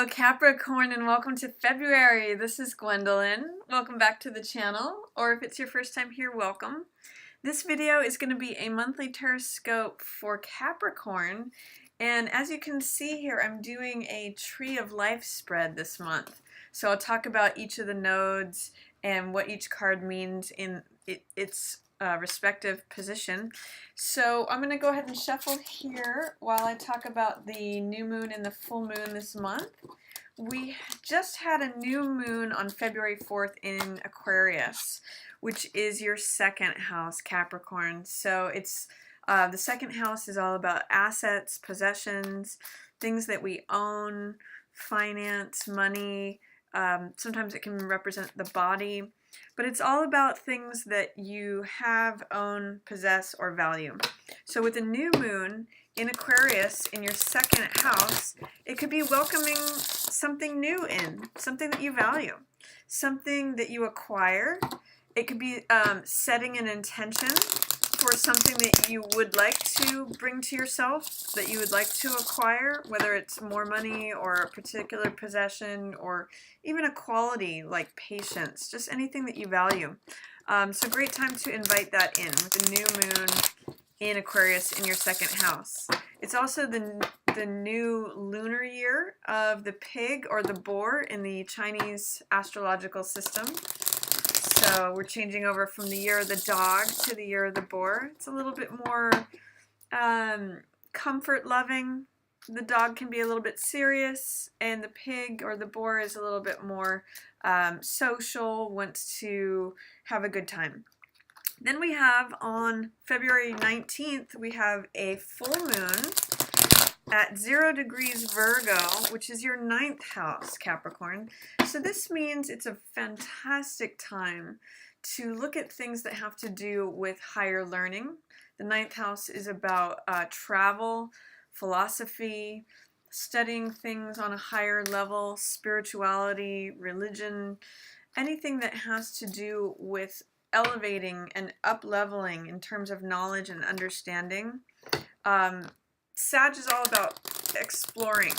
Hello Capricorn and welcome to February. This is Gwendolyn. Welcome back to the channel, or if it's your first time here, welcome. This video is going to be a monthly Tarotscope for Capricorn, and as you can see here, I'm doing a Tree of Life spread this month. So I'll talk about each of the nodes and what each card means in its respective position. So I'm going to go ahead and shuffle here while I talk about the new moon and the full moon this month. We just had a new moon on February 4th in Aquarius, which is your second house, Capricorn. So it's the second house is all about assets, possessions, things that we own, finance, money. Sometimes it can represent the body. But it's all about things that you have, own, possess, or value. So with a new moon in Aquarius in your second house, it could be welcoming something new in, something that you value, something that you acquire. It could be setting an intention for something that you would like to bring to yourself, that you would like to acquire, whether it's more money or a particular possession or even a quality like patience, just anything that you value. So great time to invite that in with the new moon in Aquarius in your second house. It's also the new lunar year of the pig or the boar in the Chinese astrological system. So we're changing over from the year of the dog to the year of the boar. It's a little bit more comfort loving. The dog can be a little bit serious, and the pig or the boar is a little bit more social, wants to have a good time. Then we have on February 19th, we have a full moon at 0 degrees Virgo, which is your 9th house, Capricorn. So this means it's a fantastic time to look at things that have to do with higher learning. The 9th house is about travel, philosophy, studying things on a higher level, spirituality, religion, anything that has to do with elevating and up-leveling in terms of knowledge and understanding. Sag is all about exploring.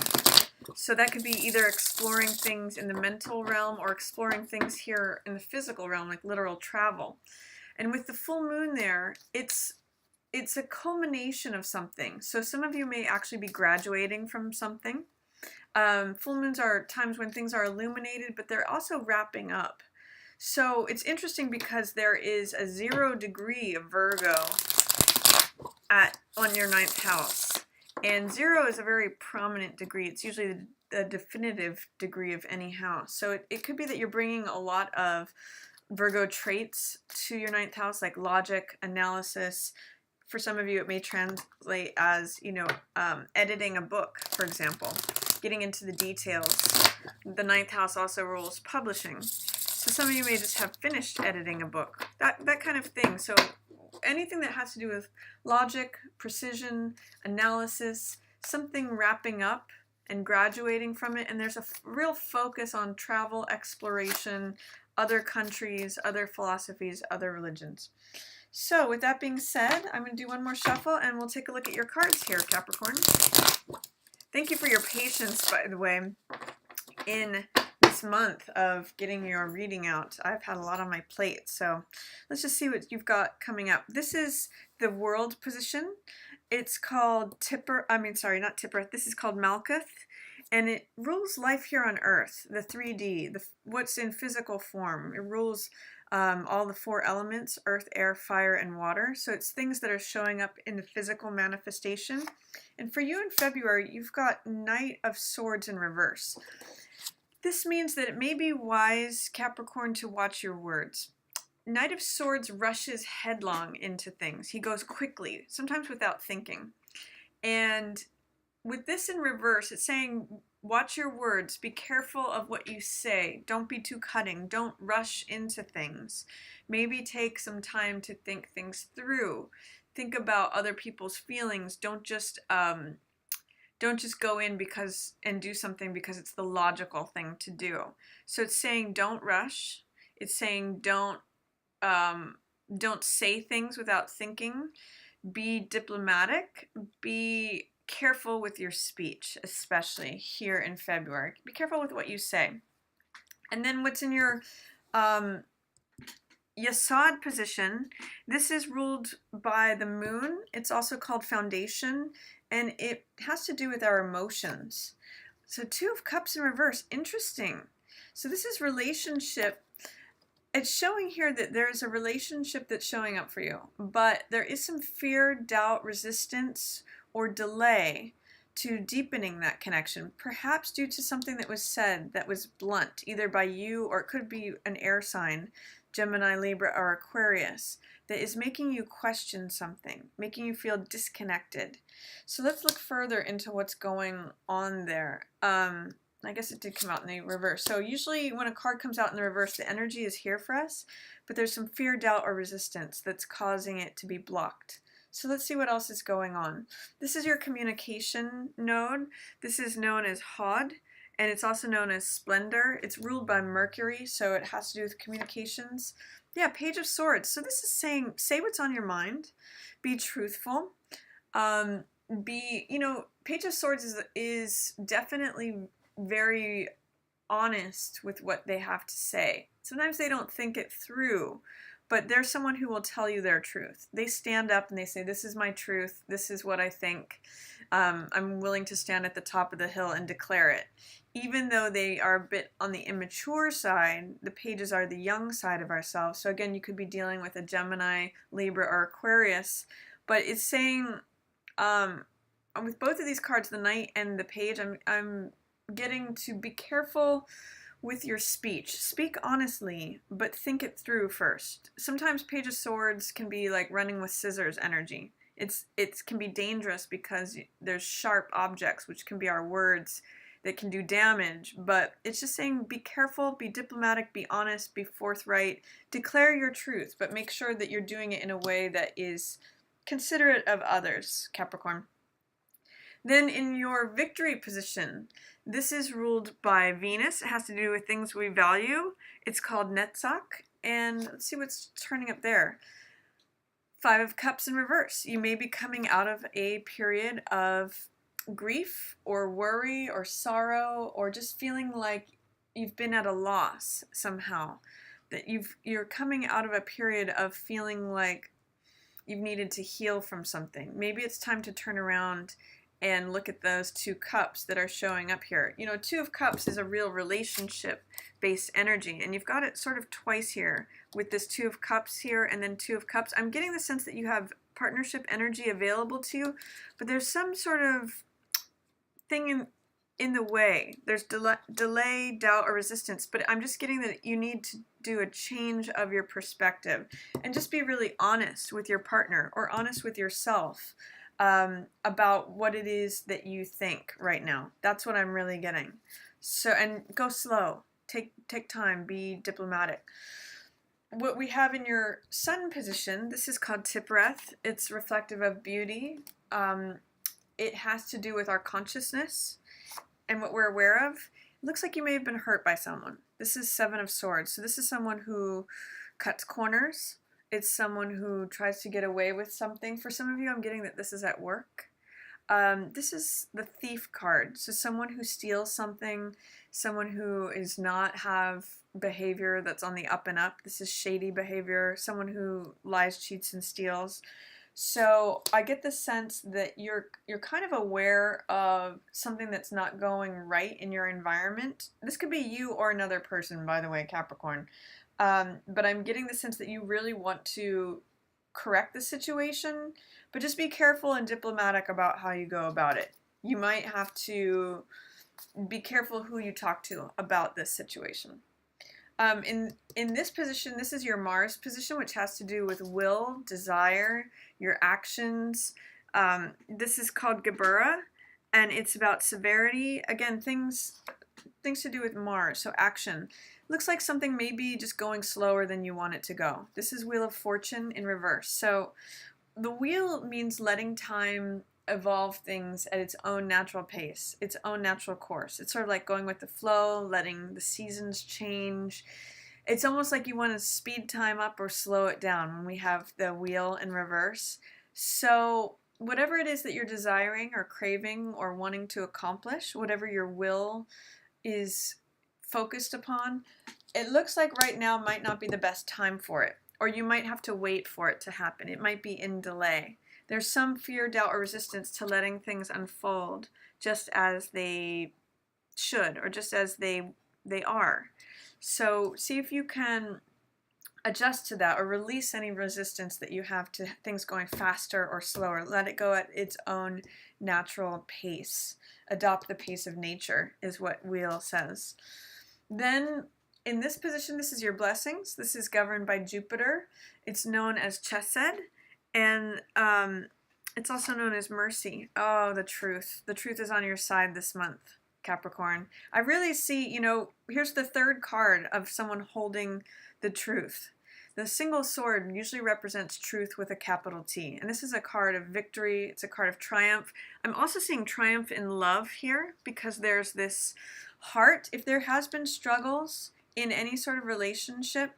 So that could be either exploring things in the mental realm or exploring things here in the physical realm, like literal travel. And with the full moon there, it's a culmination of something. So some of you may actually be graduating from something. Full moons are times when things are illuminated, but they're also wrapping up. So it's interesting because there is a 0 degree of Virgo on your 9th house. And 0 is a very prominent degree. It's usually the definitive degree of any house. So it could be that you're bringing a lot of Virgo traits to your 9th house, like logic, analysis. For some of you, it may translate as, editing a book, for example, getting into the details. The 9th house also rules publishing. So some of you may just have finished editing a book, that kind of thing. So anything that has to do with logic, precision, analysis, something wrapping up and graduating from it. And there's a real focus on travel, exploration, other countries, other philosophies, other religions. So with that being said, I'm going to do one more shuffle and we'll take a look at your cards here, Capricorn. Thank you for your patience, by the way, in this month of getting your reading out. I've had a lot on my plate, so let's just see what you've got coming up. This is the world position. It's called this is called Malkuth, and it rules life here on Earth, the 3D, what's in physical form. It rules all the 4 elements, earth, air, fire, and water. So it's things that are showing up in the physical manifestation. And for you in February, you've got Knight of Swords in reverse. This means that it may be wise, Capricorn, to watch your words. Knight of Swords rushes headlong into things. He goes quickly, sometimes without thinking. And with this in reverse, it's saying, watch your words. Be careful of what you say. Don't be too cutting. Don't rush into things. Maybe take some time to think things through. Think about other people's feelings. Don't just go in and do something because it's the logical thing to do. So it's saying don't rush. It's saying don't say things without thinking. Be diplomatic. Be careful with your speech, especially here in February. Be careful with what you say. And then what's in your Yasod position, this is ruled by the moon. It's also called foundation, and it has to do with our emotions. So 2 of Cups in reverse, interesting. So this is relationship. It's showing here that there's a relationship that's showing up for you, but there is some fear, doubt, resistance, or delay to deepening that connection, perhaps due to something that was said that was blunt, either by you or it could be an air sign, Gemini, Libra, or Aquarius, that is making you question something, making you feel disconnected. So let's look further into what's going on there. I guess it did come out in the reverse. So usually when a card comes out in the reverse, the energy is here for us, but there's some fear, doubt, or resistance that's causing it to be blocked. So let's see what else is going on. This is your communication node. This is known as Hod, and it's also known as Splendor. It's ruled by Mercury, so it has to do with communications. Yeah, Page of Swords. So this is saying, say what's on your mind. Be truthful. Page of Swords is definitely very honest with what they have to say. Sometimes they don't think it through, but they're someone who will tell you their truth. They stand up and they say, this is my truth, this is what I think. I'm willing to stand at the top of the hill and declare it. Even though they are a bit on the immature side, the pages are the young side of ourselves. So again, you could be dealing with a Gemini, Libra, or Aquarius, but it's saying, with both of these cards, the Knight and the Page, I'm getting to be careful with your speech. Speak honestly, but think it through first. Sometimes Page of Swords can be like running with scissors energy. It can be dangerous because there's sharp objects, which can be our words, that can do damage, but it's just saying be careful, be diplomatic, be honest, be forthright, declare your truth, but make sure that you're doing it in a way that is considerate of others, Capricorn. Then in your victory position, this is ruled by Venus. It has to do with things we value. It's called Netzach, and let's see what's turning up there. 5 of Cups in reverse. You may be coming out of a period of grief or worry or sorrow, or just feeling like you've been at a loss somehow. That you're coming out of a period of feeling like you've needed to heal from something. Maybe it's time to turn around and look at those 2 cups that are showing up here. 2 of Cups is a real relationship-based energy, and you've got it sort of twice here with this 2 of Cups here and then 2 of Cups. I'm getting the sense that you have partnership energy available to you, but there's some sort of thing in the way. There's delay, doubt, or resistance, but I'm just getting that you need to do a change of your perspective and just be really honest with your partner or honest with yourself about what it is that you think right now. That's what I'm really getting. So, and go slow. Take time. Be diplomatic. What we have in your Sun position, this is called Tippereth. It's reflective of beauty. It has to do with our consciousness and what we're aware of. It looks like you may have been hurt by someone. This is 7 of Swords. So this is someone who cuts corners. It's someone who tries to get away with something. For some of you, I'm getting that this is at work. This is the Thief card. So someone who steals something, someone who is not have behavior that's on the up and up. This is shady behavior, someone who lies, cheats, and steals. So I get the sense that you're kind of aware of something that's not going right in your environment. This could be you or another person, by the way, Capricorn. But I'm getting the sense that you really want to correct the situation, but just be careful and diplomatic about how you go about it. You might have to be careful who you talk to about this situation. In this position, this is your Mars position, which has to do with will, desire, your actions. This is called Gebura, and it's about severity. Again, things to do with Mars, so action. Looks like something may be just going slower than you want it to go. This is Wheel of Fortune in reverse. So the wheel means letting time evolve things at its own natural pace, its own natural course. It's sort of like going with the flow, letting the seasons change. It's almost like you want to speed time up or slow it down when we have the wheel in reverse. So whatever it is that you're desiring or craving or wanting to accomplish, whatever your will is focused upon, it looks like right now might not be the best time for it, or you might have to wait for it to happen. It might be in delay. There's some fear, doubt, or resistance to letting things unfold just as they should, or just as they are. So see if you can adjust to that, or release any resistance that you have to things going faster or slower. Let it go at its own natural pace. Adopt the pace of nature is what Wheel says. Then in this position, this is your blessings. This is governed by Jupiter. It's known as Chesed, and it's also known as mercy. Oh, the truth. The truth is on your side this month, Capricorn. I really see, here's the third card of someone holding the truth. The single sword usually represents truth with a capital T. And this is a card of victory. It's a card of triumph. I'm also seeing triumph in love here, because there's this heart. If there has been struggles in any sort of relationship,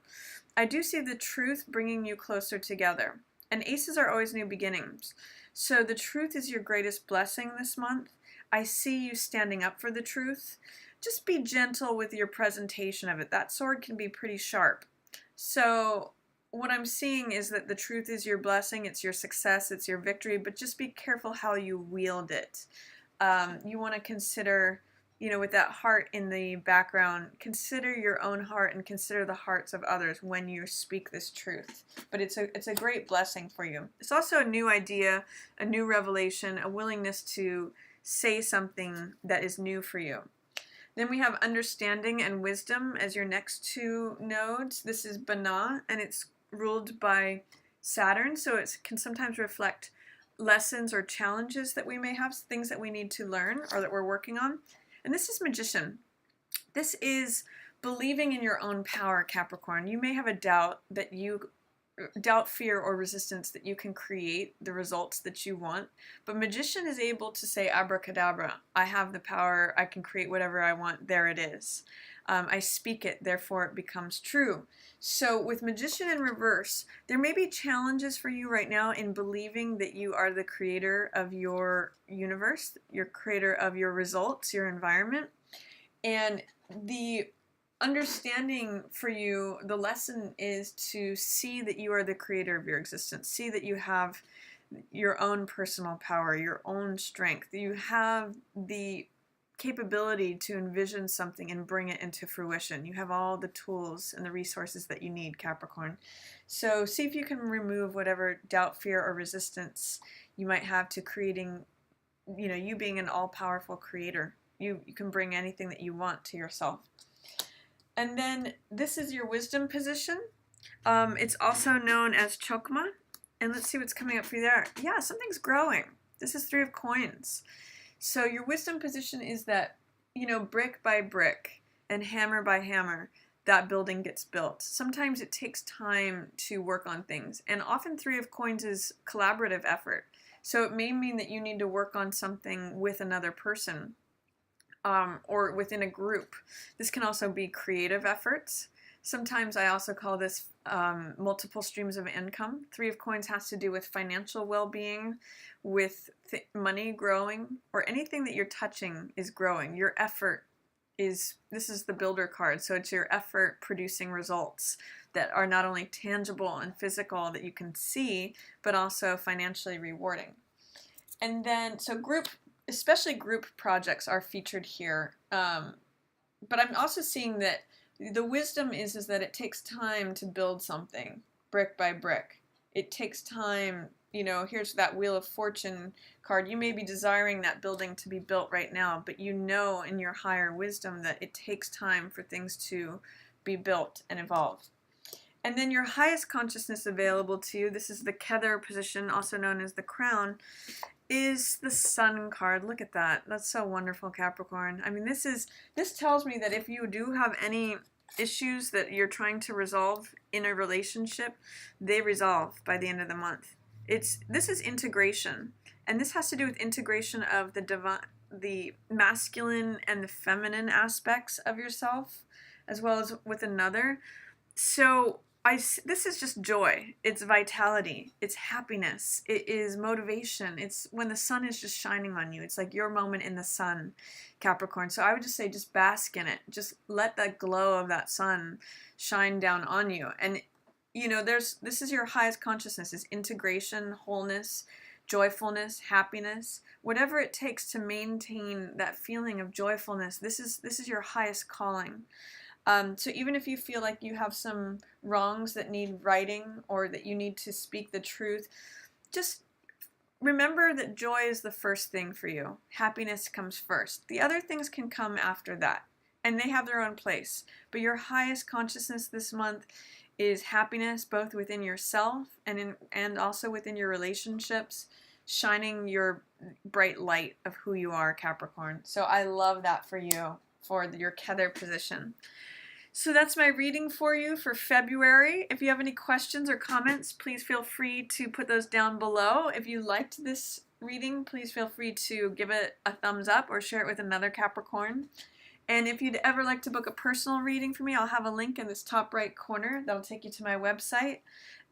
I do see the truth bringing you closer together. And aces are always new beginnings. So the truth is your greatest blessing this month. I see you standing up for the truth. Just be gentle with your presentation of it. That sword can be pretty sharp. So what I'm seeing is that the truth is your blessing, it's your success, it's your victory, but just be careful how you wield it. You want to consider, with that heart in the background, consider your own heart and consider the hearts of others when you speak this truth. But it's a great blessing for you. It's also a new idea, a new revelation, a willingness to say something that is new for you. Then we have understanding and wisdom as your next two nodes. This is Bana, and it's ruled by Saturn, so it can sometimes reflect lessons or challenges that we may have, things that we need to learn or that we're working on. And this is Magician. This is believing in your own power, Capricorn. You may have a doubt, fear, or resistance that you can create the results that you want. But Magician is able to say abracadabra. I have the power. I can create whatever I want. There it is. I speak it. Therefore, it becomes true. So with Magician in reverse, there may be challenges for you right now in believing that you are the creator of your universe, your creator of your results, your environment. And the understanding for you, the lesson is to see that you are the creator of your existence. See that you have your own personal power, your own strength. You have the capability to envision something and bring it into fruition. You have all the tools and the resources that you need, Capricorn. So see if you can remove whatever doubt, fear, or resistance you might have to creating, you being an all-powerful creator. You can bring anything that you want to yourself. And then this is your wisdom position. It's also known as Chokma. And let's see what's coming up for you there. Yeah, something's growing. This is 3 of coins. So your wisdom position is that, brick by brick and hammer by hammer, that building gets built. Sometimes it takes time to work on things. And often 3 of coins is collaborative effort. So it may mean that you need to work on something with another person. Or within a group. This can also be creative efforts. Sometimes I also call this multiple streams of income. 3 of coins has to do with financial well-being, with money growing, or anything that you're touching is growing. Your effort this is the builder card, so it's your effort producing results that are not only tangible and physical that you can see, but also financially rewarding. And then, so especially group projects are featured here. But I'm also seeing that the wisdom is that it takes time to build something, brick by brick. It takes time, here's that Wheel of Fortune card. You may be desiring that building to be built right now, but in your higher wisdom that it takes time for things to be built and evolve. And then your highest consciousness available to you, this is the Kether position, also known as the Crown, is the Sun card. Look at that. That's so wonderful, Capricorn. I mean, this tells me that if you do have any issues that you're trying to resolve in a relationship, they resolve by the end of the month. This is integration, and this has to do with integration of the masculine and the feminine aspects of yourself, as well as with another. So this is just joy. It's vitality. It's happiness. It is motivation. It's when the sun is just shining on you. It's like your moment in the sun, Capricorn. So I would just say, just bask in it. Just let that glow of that sun shine down on you. And you know, this is your highest consciousness, is integration, wholeness, joyfulness, happiness, whatever it takes to maintain that feeling of joyfulness. This is your highest calling. So even if you feel like you have some wrongs that need righting, or that you need to speak the truth, just remember that joy is the first thing for you. Happiness comes first. The other things can come after that, and they have their own place. But your highest consciousness this month is happiness, both within yourself and also within your relationships, shining your bright light of who you are, Capricorn. So I love that for you, for your Kether position. So that's my reading for you for February. If you have any questions or comments, please feel free to put those down below. If you liked this reading, please feel free to give it a thumbs up or share it with another Capricorn. And if you'd ever like to book a personal reading for me, I'll have a link in this top right corner that'll take you to my website.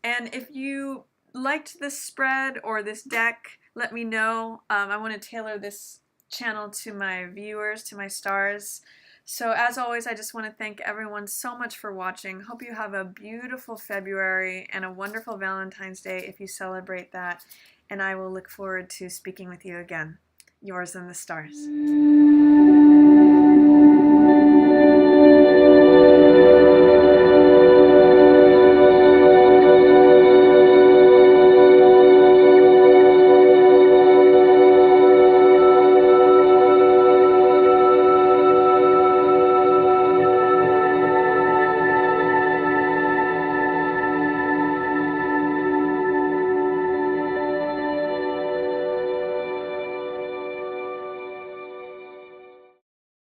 And if you liked this spread or this deck, let me know. I want to tailor this channel to my viewers, to my stars. So as always, I just want to thank everyone so much for watching. Hope you have a beautiful February and a wonderful Valentine's Day if you celebrate that. And I will look forward to speaking with you again. Yours in the stars.